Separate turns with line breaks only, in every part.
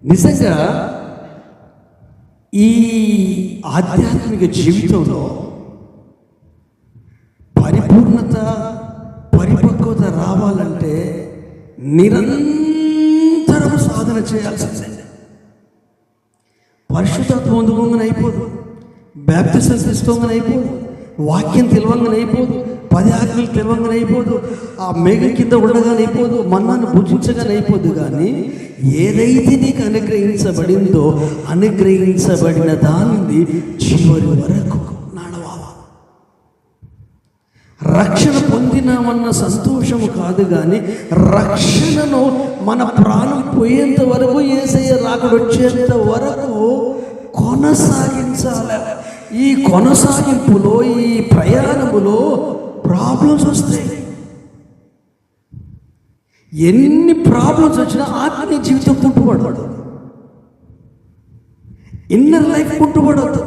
నిజంగా ఈ ఆధ్యాత్మిక జీవితంలో పరిపూర్ణత, పరిపక్వత రావాలంటే నిరంతరం సాధన చేయాల్సిందే. పరిశుద్ధత్వం పొందుకోగానే అయిపోదు, బాప్తిసం తీసుకోగానే అయిపోదు, వాక్యం తెలవంగానే అయిపోదు, 10 ఆజ్ఞలు తెలవంగానే అయిపోదు, ఆ మేఘం కింద ఉండగానే అయిపోదు, మన్నాను భుజించగానే అయిపోదు. కానీ ఏదైతే నీకు అనుగ్రహించబడిందో అనుగ్రహించబడిన దానిని చివరి వరకు నడవాలి. రక్షణ పొందినామన్న సంతోషము కాదు, కానీ రక్షణను మన ప్రాణం పోయేంత వరకు, యేసయ్య రాకడ వచ్చేంత వరకు కొనసాగించాలి. ఈ కొనసాగింపులో, ఈ ప్రయాణములో ప్రాబ్లమ్స్ వస్తాయి. ఎన్ని ప్రాబ్లమ్స్ వచ్చినా ఆత్మీయ జీవితం కుంటుపడదు, ఇన్నర్ లైఫ్ కుంటుపడదు.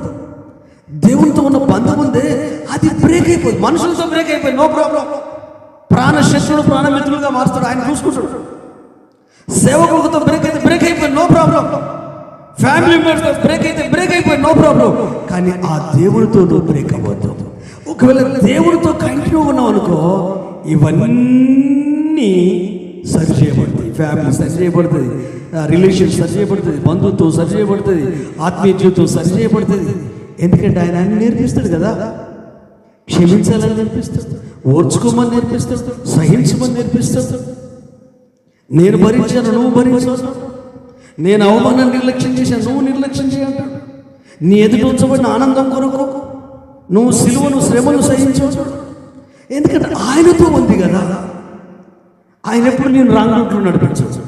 దేవునితో ఉన్న బంధం ఉందే అది బ్రేక్ అయిపోయింది. మనుషులతో బ్రేక్ అయిపోయింది, నో ప్రాబ్లం. ప్రాణశత్రుడు ప్రాణమిత్రులుగా మారుతాడు, ఆయన చూసుకుంటాడు. సేవకులతో బ్రేక్ అయిపోయింది, నో ప్రాబ్లం. ఫ్యామిలీ మెంబర్స్తో బ్రేక్ అయిపోయింది, నో ప్రాబ్లం. కానీ ఆ దేవుడితో నువ్వు బ్రేక్ అవ్వద్దు. ఒకవేళ దేవుడితో కంటిన్యూ ఉన్నావు అనుకో, ఇవన్నీ సరి చేయబడుతుంది. ఫ్యామిలీ సరి చేయబడుతుంది, రిలేషన్ సరి చేయబడుతుంది, బంధుత్వం సరి చేయబడుతుంది, ఆత్మీయ జీవితం సరి చేయబడుతుంది. ఎందుకంటే ఆయన అన్ని నేర్పిస్తాడు కదా. క్షమించాలని నేర్పిస్తాడు, ఓర్చుకోమని నేర్పిస్తాడు, సహించమని నేర్పిస్తాడు. నేను భరించాను, నువ్వు భరించాను. నేను అవమానాన్ని నిర్లక్ష్యం చేశాను, నువ్వు నిర్లక్ష్యం చేయంటాడు. నీ ఎదుట ఉంచబడిన ఆనందం కొరకు నువ్వు సిలువను, శ్రమను సహించవచ్చు. ఎందుకంటే ఆయనతో ఉంది కదా. ఆయన ఎప్పుడు నేను రాంగ్ రూట్లో నడిపించవచ్చు.